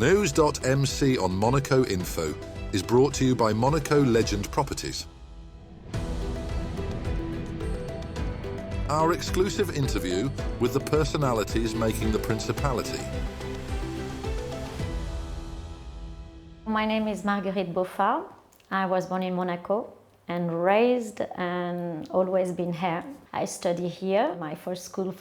NEWS.MC on Monaco Info is brought to you by Monaco Legend Properties. Our exclusive interview with the personalities making the Principality. My name is Marguerite Boffa. I was born in Monaco and raised and always been here. I study here. My first school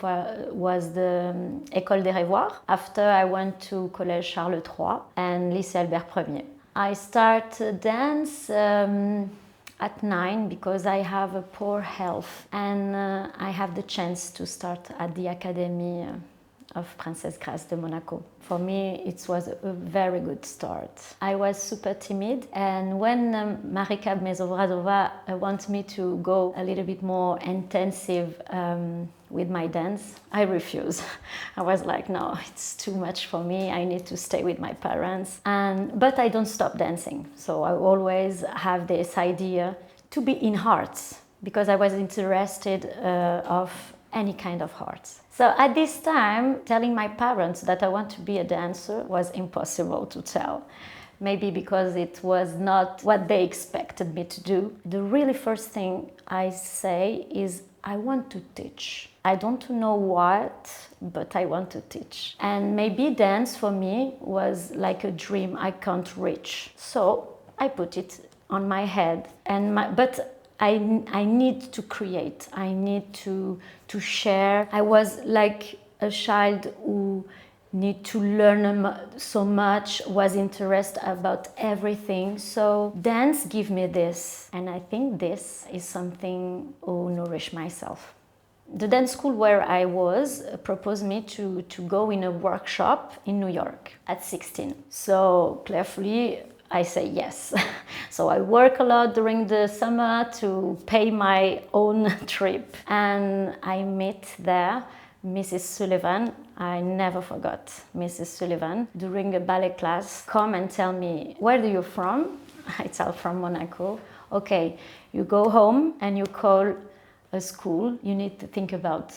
was the École des Revoirs. After I went to Collège Charles III and Lycée Albert Ier. I started dance at 9 because I have a poor health and I have the chance to start at the Academy of Princess Grace de Monaco. For me, it was a very good start. I was super timid, and when Marika Mezovradova wanted me to go a little bit more intensive with my dance, I refused. I was like, no, it's too much for me. I need to stay with my parents. But I don't stop dancing. So I always have this idea to be in arts because I was interested of any kind of arts. So at this time, telling my parents that I want to be a dancer was impossible to tell. Maybe because it was not what they expected me to do. The really first thing I say is, I want to teach. I don't know what, but I want to teach. And maybe dance for me was like a dream I can't reach. So I put it on my head. But I need to create, I need to share. I was like a child who need to learn so much, was interested about everything. So dance gave me this, and I think this is something to nourish myself. The dance school where I was proposed me to go in a workshop in New York at 16. So clearly, I say yes. So I work a lot during the summer to pay my own trip. And I met there Mrs. Sullivan. I never forgot Mrs. Sullivan. During a ballet class, come and tell me, where do you from? I tell from Monaco. Okay, you go home and you call a school. You need to think about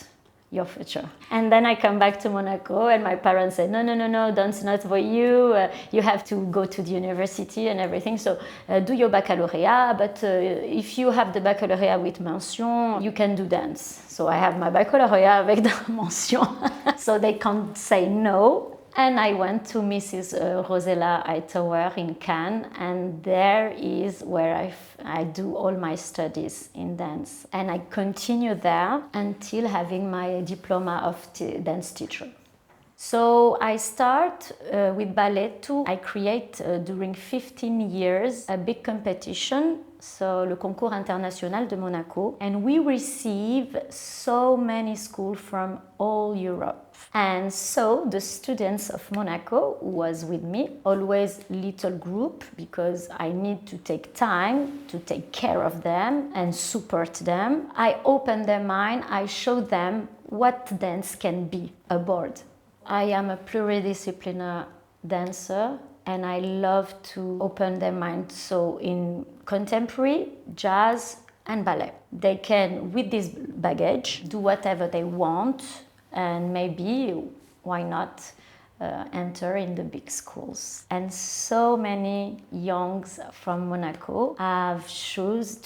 your future. And then I come back to Monaco and my parents said, no, dance not for you. You have to go to the university and everything. So do your baccalaureate, but if you have the baccalaureate with mention, you can do dance. So I have my baccalaureate avec the mention. So they can't say no. And I went to Mrs. Rosella Hightower in Cannes, and there is where I do all my studies in dance. And I continue there until having my diploma of dance teacher. So I start with Baletu. I create during 15 years a big competition, so le Concours International de Monaco, and we receive so many schools from all Europe. And so the students of Monaco who was with me, always little group, because I need to take time to take care of them and support them. I open their mind, I show them what dance can be aboard. I am a pluridisciplinary dancer and I love to open their mind. So in contemporary, jazz and ballet, they can, with this baggage, do whatever they want and maybe, why not, enter in the big schools. And so many youngs from Monaco have chosen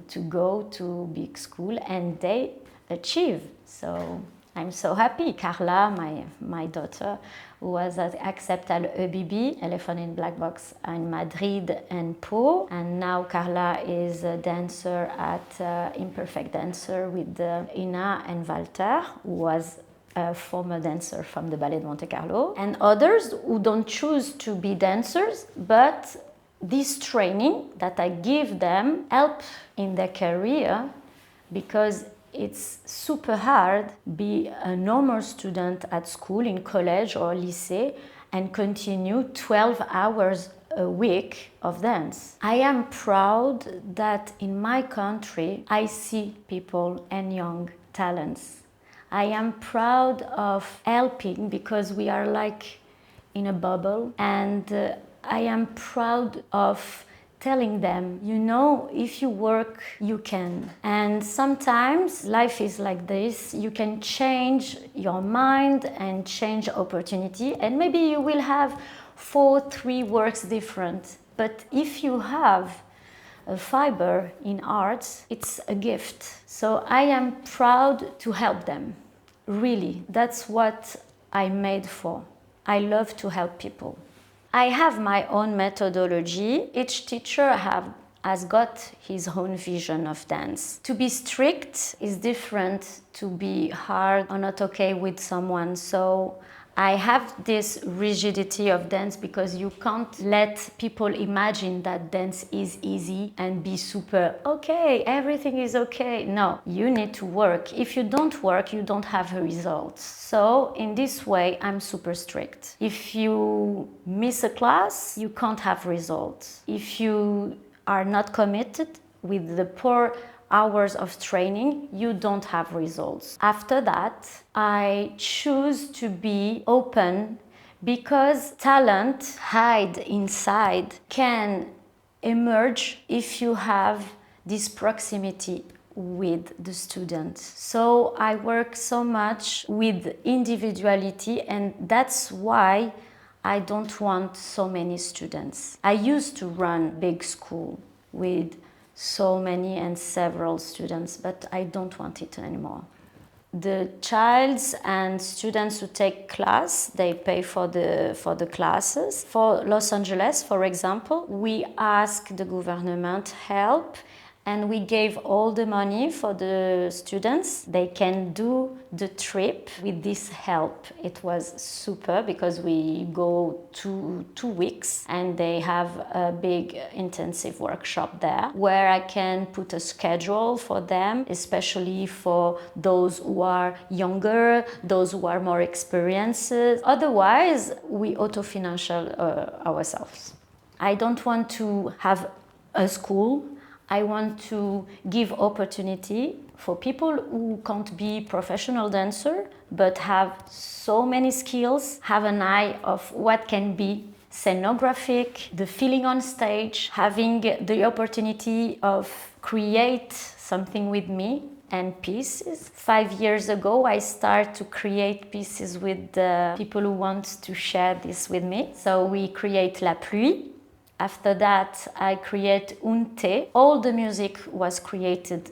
to go to big school and they achieve. So I'm so happy. Carla, my daughter, who was accepted at EBB, Elephant in Black Box, in Madrid and Pau. And now Carla is a dancer at Imperfect Dancer with Ina and Walter, who was a former dancer from the Ballet de Monte Carlo. And others who don't choose to be dancers, but this training that I give them help in their career, because it's super hard be a normal student at school, in college or lycée, and continue 12 hours a week of dance. I am proud that in my country I see people and young talents. I am proud of helping because we are like in a bubble, and I am proud of telling them, you know, if you work, you can. And sometimes life is like this. You can change your mind and change opportunity, and maybe you will have 4-3 works different. But if you have a fiber in arts, it's a gift. So I am proud to help them. Really, that's what I'm made for. I love to help people. I have my own methodology. Each teacher has got his own vision of dance. To be strict is different to be hard or not okay with someone. So I have this rigidity of dance because you can't let people imagine that dance is easy and be super, okay, everything is okay. No, you need to work. If you don't work, you don't have results. So in this way, I'm super strict. If you miss a class, you can't have results. If you are not committed with the poor hours of training, you don't have results. After that, I choose to be open because talent hide inside can emerge if you have this proximity with the student. So I work so much with individuality, and that's why I don't want so many students. I used to run big school with so many and several students, but I don't want it anymore. The childs and students who take class, they pay for the classes. For Los Angeles, for example, we ask the government help, and we gave all the money for the students. They can do the trip with this help. It was super because we go two weeks and they have a big intensive workshop there where I can put a schedule for them, especially for those who are younger, those who are more experienced. Otherwise, we auto-financial ourselves. I don't want to have a school. I want to give opportunity for people who can't be professional dancer, but have so many skills, have an eye of what can be scenographic, the feeling on stage, having the opportunity of create something with me and pieces. 5 years ago, I started to create pieces with the people who want to share this with me. So we create La Pluie. After that, I create Un Thé. All the music was created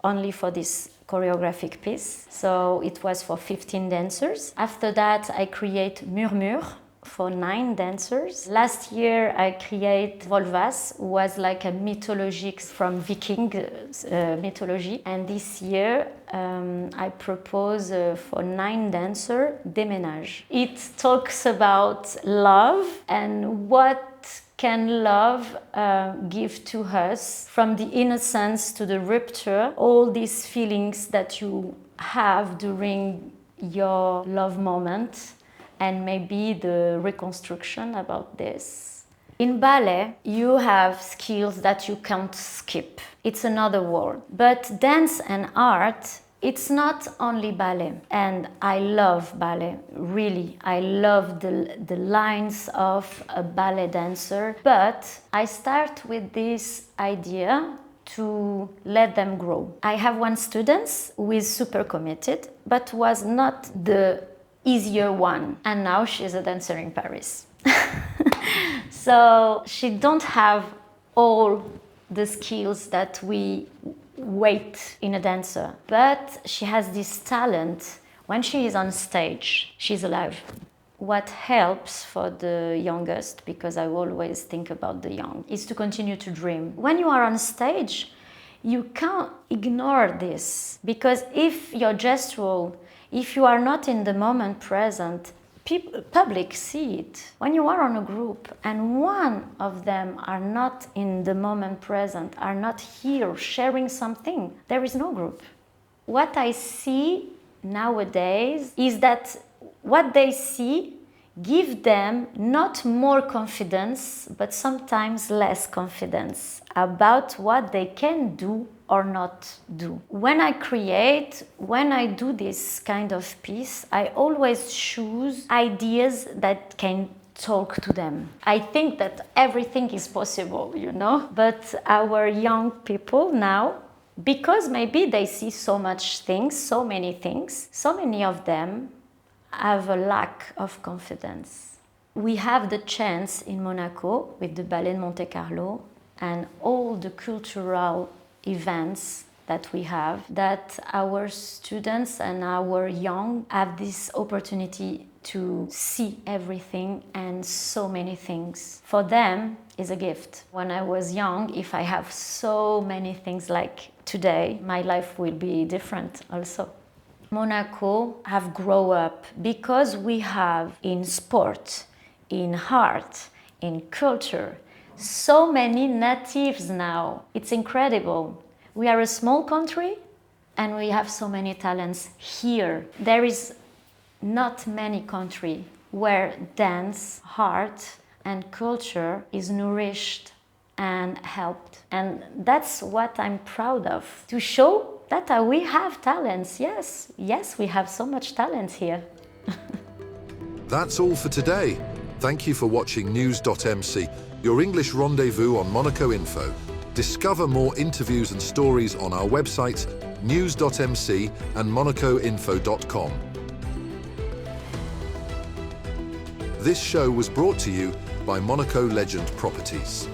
only for this choreographic piece. So it was for 15 dancers. After that, I create Murmure for 9 dancers. Last year, I create Volvas, was like a mythology from Viking mythology. And this year, I propose for 9 dancers, Déménage. It talks about love and what can love give to us, from the innocence to the rupture, all these feelings that you have during your love moment, and maybe the reconstruction about this. In ballet, you have skills that you can't skip. It's another world. But dance and art, it's not only ballet, and I love ballet, really. I love the lines of a ballet dancer, but I start with this idea to let them grow. I have one student who is super committed, but was not the easier one, and now she's a dancer in Paris. So she don't have all the skills that we wait in a dancer, but she has this talent. When she is on stage, she's alive. What helps for the youngest, because I always think about the young, is to continue to dream. When you are on stage, you can't ignore this, because if you're gestural, if you are not in the moment present, public see it. When you are on a group and one of them are not in the moment present, are not here sharing something, there is no group. What I see nowadays is that what they see give them not more confidence, but sometimes less confidence about what they can do or not do. When I create, when I do this kind of piece, I always choose ideas that can talk to them. I think that everything is possible, you know, but our young people now, because maybe they see so much things, so many things, so many of them have a lack of confidence. We have the chance in Monaco with the Ballet de Monte Carlo and all the cultural events that we have, that our students and our young have this opportunity to see everything and so many things. For them, is a gift. When I was young, if I have so many things like today, my life will be different also. Monaco have grown up because we have in sport, in art, in culture, so many natives now. It's incredible. We are a small country and we have so many talents here. There is not many countries where dance, art, and culture is nourished and helped. And that's what I'm proud of, to show that we have talents. Yes, we have so much talent here. That's all for today. Thank you for watching NEWS.MC, your English rendezvous on Monaco Info. Discover more interviews and stories on our websites, NEWS.MC and MonacoInfo.com. This show was brought to you by Monaco Legend Properties.